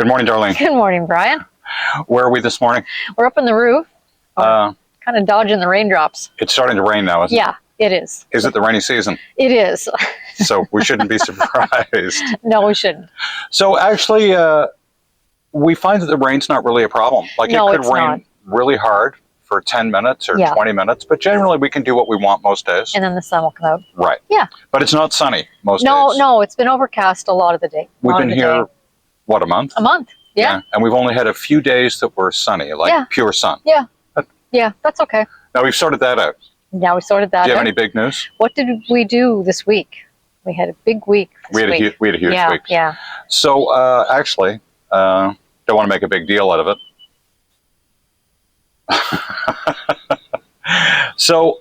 Good morning, Darlene. Good morning, Brian. Where are we this morning? We're up on the roof, kind of dodging the raindrops. It's starting to rain now, isn't Yeah, it is. it? Is it the rainy season? It is. So we shouldn't be surprised. No, we shouldn't. So actually, we find that the rain's not really a problem. Like No, it could it's rain not. really hard for 10 minutes or Yeah. 20 minutes, but generally we can do what we want most days. And then the sun will come out. Right. Yeah. But it's not sunny most No, days. no, it's been overcast a lot of the day. We've lot been of the here, day. what, a month? A month. Yeah. And we've only had a few days that were sunny, like Yeah. pure sun. Yeah. Yeah, that's okay. Now we've sorted that out. Yeah, we sorted that Do you have out. any big news? What did we do this week? We had a big week this We had week. a huge yeah, week. Yeah. So actually, don't want to make a big deal out of it. So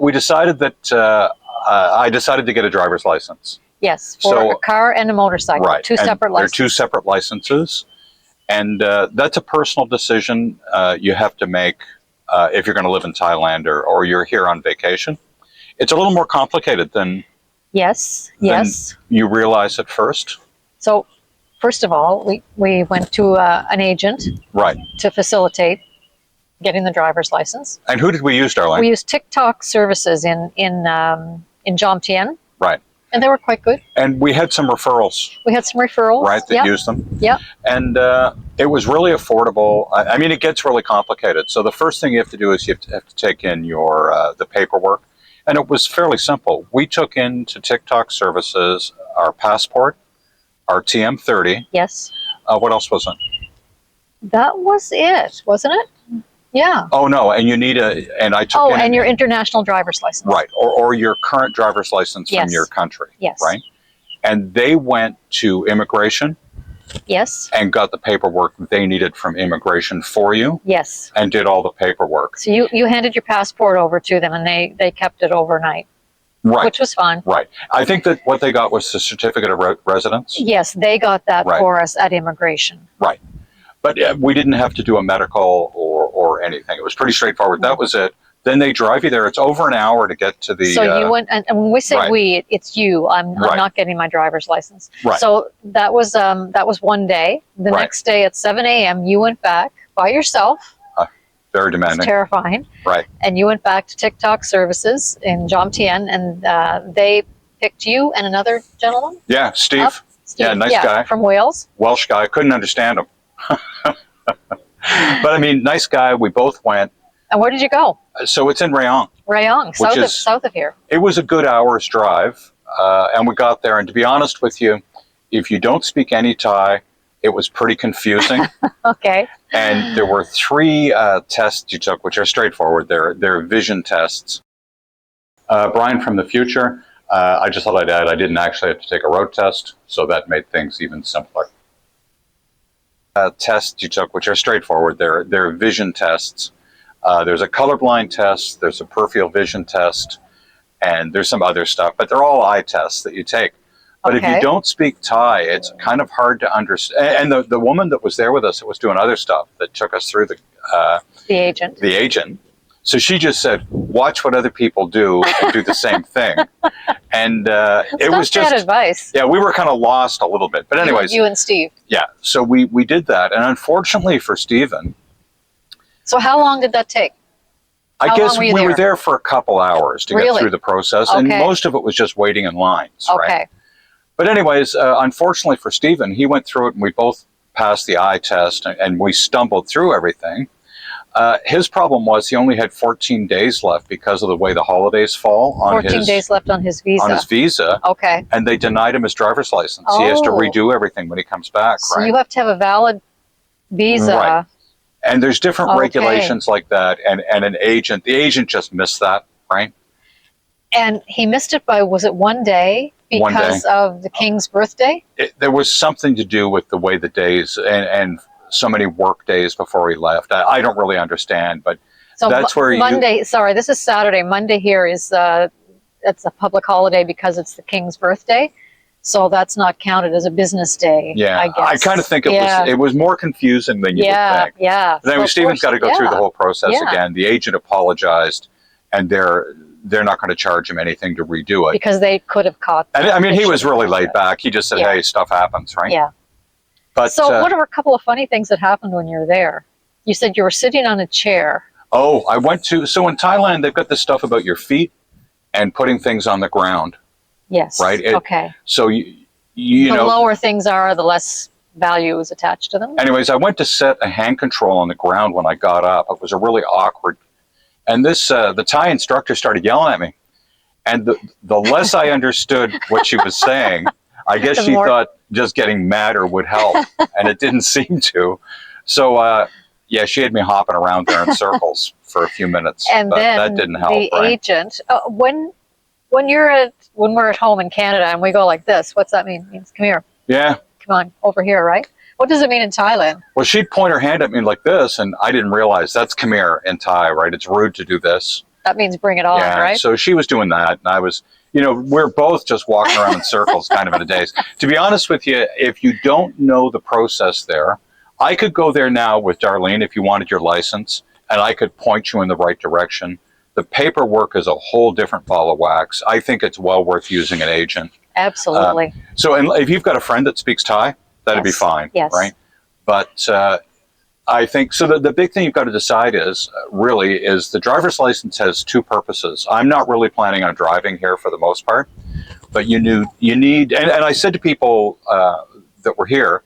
we decided that I decided to get a driver's license. Yes, for So- a car and a motorcycle. Right. Two And separate they're licenses. two separate licenses. And that's a personal decision you have to make if you're going to live in Thailand or you're here on vacation. It's a little more complicated than Yes, Then- yes. you realize at first. So, first of all, we went to an agent Right. to facilitate getting the driver's license. And who did we use, Darlene? We used TikTok services in Jomtien, Right. and they were quite good. And we had some referrals, We had some referrals. right, that yeah, used them. yeah. And it was really affordable. I mean, it gets really complicated. So the first thing you have to do is you have to take in your the paperwork. And it was fairly simple. We took into TikTok services our passport, our TM30. Yes, What else was it? that was it, wasn't it? Yeah. Oh, no. And you need and I took Oh, in and your international driver's license. right, or your current driver's license from Yes. your country. Yes. Right? And they went to immigration Yes. and got the paperwork they needed from immigration for you Yes. and did all the paperwork. So you handed your passport over to them, and they kept it overnight, Right. which was fun. Right. I think that what they got was the certificate of residence, Yes, they got that Right. for us at immigration. but we didn't have to do a medical or anything. It was pretty straightforward. That was it. Then they drive you there. It's over an hour to get to the. So you went, and when we say right. we, it's you. I'm Right. not getting my driver's license. Right. So that was one day. The Right. next day at 7 a.m. you went back by yourself. Very It's demanding. terrifying. Right. And you went back to TikTok services in Jomtien, and they picked you and another gentleman. Yeah, Steve, Up. Steve, Yeah, nice guy. from Wales. Welsh guy. Couldn't understand him. But I mean, nice guy. We both went. And where did you go? So it's in Rayong. Rayong, is- south of here. It was a good hour's drive, and we got there. And to be honest with you, if you don't speak any Thai, it was pretty confusing. Okay. And there were three tests you took, which are straightforward. They're vision tests. Brian from the future, I just thought I'd add, I didn't actually have to take a road test, so that made things even simpler. Tests you took, which are straightforward. They're vision tests. There's a colorblind test, there's a peripheral vision test, and there's some other stuff, but they're all eye tests that you take. But if Okay. you don't speak Thai, it's kind of hard to understand. And the woman that was there with us that was doing other stuff that took us through The agent. the agent. So she just said, watch what other people do and do the same thing. And it was Not bad just, advice. yeah, we were kind of lost a little bit. But anyways, You and Steve. yeah, so we did that. And unfortunately for Stephen, So how long did that take? I How guess long were you we were there? there for a couple hours to get Really? through the process. And Okay. most of it was just waiting in lines, right? Okay. But anyways, unfortunately for Stephen, he went through it and we both passed the eye test and we stumbled through everything. His problem was he only had 14 days left because of the way the holidays fall on 14 days left on his visa. on his visa, Okay. and they denied him his driver's license. He has to Oh. redo everything when he comes back, So right? you have to have a valid visa. Right. And there's different Okay. regulations like that, and the agent just missed that, right? And he missed it by, was it one day? One day. Because of the king's birthday? There was something to do with the way the days and so many work days before he left. I don't really understand, but So That's where you- Monday, sorry, this is Saturday. Monday here is, it's a public holiday because it's the king's birthday. So that's not counted as a business day, yeah, I guess. I kind of think it was more confusing than you would Yeah, think. yeah. But anyway, So of Stephen's got to course- go through the yeah. whole process Yeah. again. The agent apologized, and they're not going to charge him anything to redo it. Because they could have caught. And I mean, they he was should have really caught laid that. back. He just said, Yeah. "Hey, stuff happens, right?" Yeah. But So what are a couple of funny things that happened when you were there? You said you were sitting on a chair. oh, I went to, so in Thailand, they've got this stuff about your feet and putting things on the ground, Yes. right? Okay. So you The know, lower things are, the less value is attached to them. anyways, I went to set a hand control on the ground when I got up. It was a really awkward, and the Thai instructor started yelling at me. And the less I understood what she was saying, I guess The she more- thought just getting madder would help, and it didn't seem to. So, yeah, she had me hopping around there in circles for a few minutes, And but then that didn't help, the right? agent, when we're at home in Canada and we go like this, what's that mean? It means come here, Yeah. come on, over here, right? What does it mean in Thailand? Well, she'd point her hand at me like this, and I didn't realize that's come here in Thai, right? It's rude to do this. That means bring it on, Yeah. right? So she was doing that, and I was, we're both just walking around in circles kind of in a daze. To be honest with you, if you don't know the process there, I could go there now with Darlene if you wanted your license, and I could point you in the right direction. The paperwork is a whole different ball of wax. I think it's well worth using an agent. Absolutely. So, and if you've got a friend that speaks Thai, that'd be Yes. fine, Yes. right? But I think so. The big thing you've got to decide is the driver's license has two purposes. I'm not really planning on driving here for the most part, but you need, and I said to people that were here,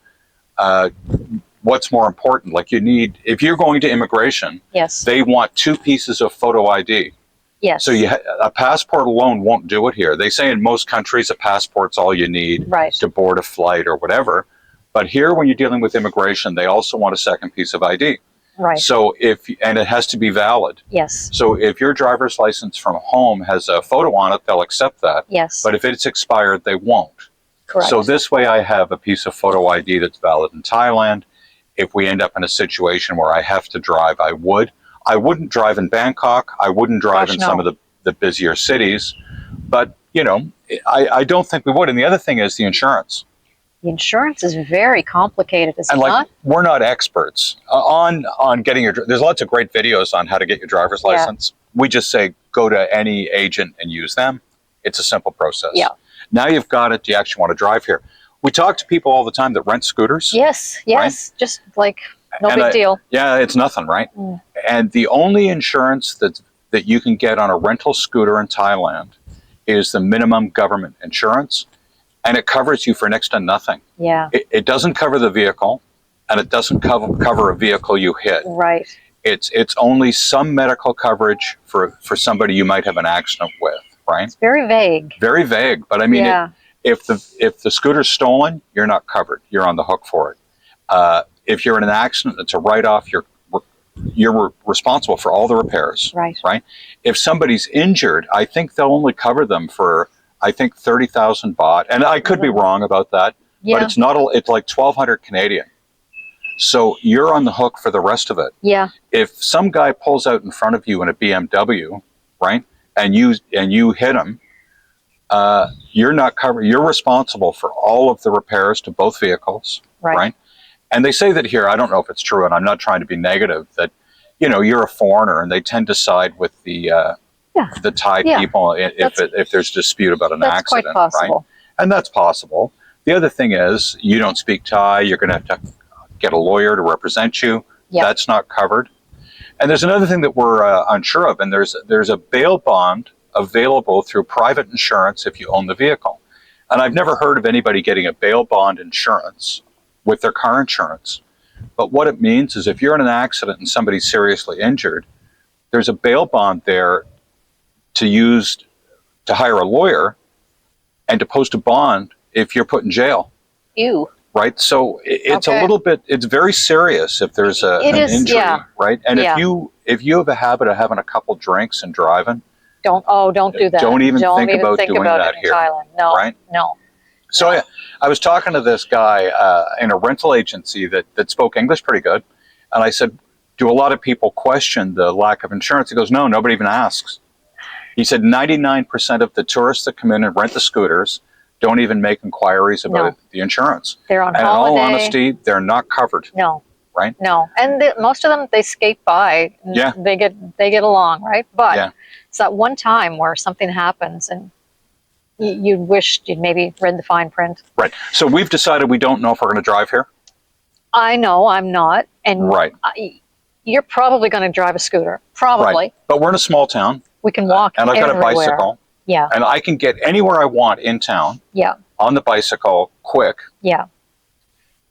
what's more important? Like you need, if you're going to immigration, Yes. they want two pieces of photo ID. Yes. So a passport alone won't do it here. They say in most countries a passport's all you need Right. to board a flight or whatever. But here, when you're dealing with immigration, they also want a second piece of ID. Right. So and it has to be valid. Yes. So if your driver's license from home has a photo on it, they'll accept that. Yes. But if it's expired, they won't. Correct. So this way I have a piece of photo ID that's valid in Thailand. If we end up in a situation where I have to drive, I would. I wouldn't drive in Bangkok. I wouldn't drive Gosh, in no. some of the busier cities. But, I don't think we would. And the other thing is the insurance. The insurance is very complicated, is it And not? we're not experts on getting there's lots of great videos on how to get your driver's Yeah. license. We just say go to any agent and use them. It's a simple process. Yeah. Now you've got it. Do you actually want to drive here? We talk to people all the time that rent scooters. Yes. Yes. Just like no And big deal. Yeah, it's nothing, right? Mm. And the only insurance that you can get on a rental scooter in Thailand is the minimum government insurance, and it covers you for next to nothing. Yeah. It doesn't cover the vehicle, and it doesn't cover a vehicle you hit. Right. It's only some medical coverage for somebody you might have an accident with, right? It's very vague. Very vague, but I mean, Yeah. if the scooter's stolen, you're not covered. You're on the hook for it. If you're in an accident, it's a write-off. You're responsible for all the repairs. Right. Right. If somebody's injured, I think they'll only cover them for 30,000 baht, and I could be wrong about that, Yeah. but it's like 1,200 Canadian. So you're on the hook for the rest of it. Yeah. If some guy pulls out in front of you in a BMW, right, and you hit him, you're not covered. You're responsible for all of the repairs to both vehicles, Right. right? And they say that here. I don't know if it's true, and I'm not trying to be negative. That you're a foreigner, and they tend to side with the Thai Yeah. people if there's dispute about an That's accident, quite possible. right? And that's possible. The other thing is you don't speak Thai. You're going to have to get a lawyer to represent you. Yeah. That's not covered. And there's another thing that we're unsure of, and there's a bail bond available through private insurance if you own the vehicle. And I've never heard of anybody getting a bail bond insurance with their car insurance. But what it means is if you're in an accident and somebody's seriously injured, there's a bail bond there to hire a lawyer and to post a bond if you're put in jail. Ew. Right, so it's Okay. a little bit. It's very serious if there's It an is, injury, yeah. right? And Yeah. if you have a habit of having a couple drinks and driving, Don't do that. Don't even think about think doing about that it in here, Thailand. No. right? No. So I was talking to this guy in a rental agency that spoke English pretty good, and I said, "Do a lot of people question the lack of insurance?" He goes, "No, nobody even asks." He said 99% of the tourists that come in and rent the scooters don't even make inquiries about the insurance. They're on And holiday. in all honesty, they're not covered. No. Right? No. And most of them, they skate by. And Yeah. They get along, right? But Yeah. it's that one time where something happens and you wished you'd maybe read the fine print. Right. So we've decided we don't know if we're going to drive here. I know I'm not, and Right. you're probably going to drive a scooter. Probably. Right. But we're in a small town, We can walk and I've got a everywhere. bicycle, Yeah, and I can get anywhere I want in town yeah, on the bicycle quick. yeah,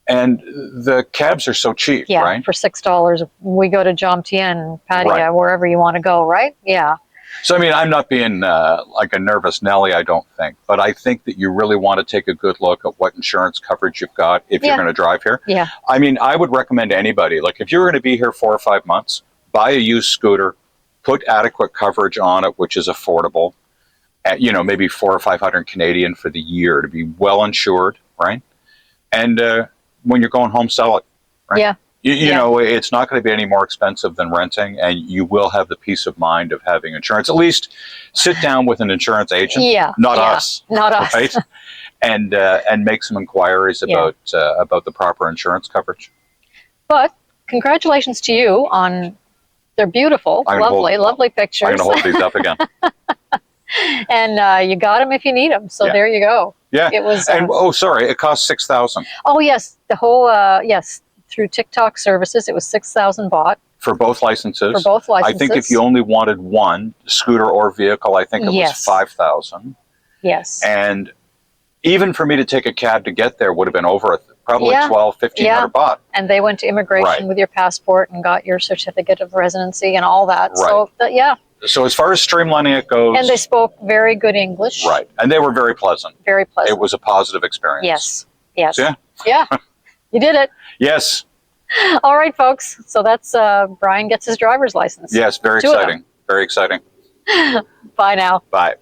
And the cabs are so cheap, yeah. right? For $6, we go to Jomtien, Pattaya, Right. wherever you want to go, right? Yeah. So, I mean, I'm not being like a nervous Nelly, I don't think. But I think that you really want to take a good look at what insurance coverage you've got if Yeah. you're going to drive here. Yeah. I mean, I would recommend to anybody, like if you're going to be here 4 or 5 months, buy a used scooter, put adequate coverage on it, which is affordable, at, you know, maybe 400 or 500 Canadian for the year to be well insured, right? And when you're going home, sell it, right? Yeah. You Yeah. know, it's not going to be any more expensive than renting, and you will have the peace of mind of having insurance. At least sit down with an insurance agent, Yeah. not yeah. us, Not us. right? And make some inquiries Yeah. about the proper insurance coverage. But congratulations to you on. They're beautiful, I'm gonna lovely, hold- lovely I'm pictures, going to hold these up again. and you got them if you need them. So Yeah. there you go. Yeah. It was. And oh, sorry, it cost $6,000 Oh yes, the whole yes through TikTok services, it was 6,000 baht for both licenses. for both licenses. I think if you only wanted one scooter or vehicle, I think it was Yes. 5,000. yes, And even for me to take a cab to get there would have been over probably Yeah. 1,500 baht. and they went to immigration Right. with your passport and got your certificate of residency and all that. So yeah, So as far as streamlining it goes, and they spoke very good English. right, and they were very pleasant. Very pleasant. It was a positive experience. Yes. Yes. Yeah. Yeah. You did it. Yes. All right, folks. So that's Brian gets his driver's license. Yes. Very 2 of them. exciting. Very exciting. Bye now. Bye.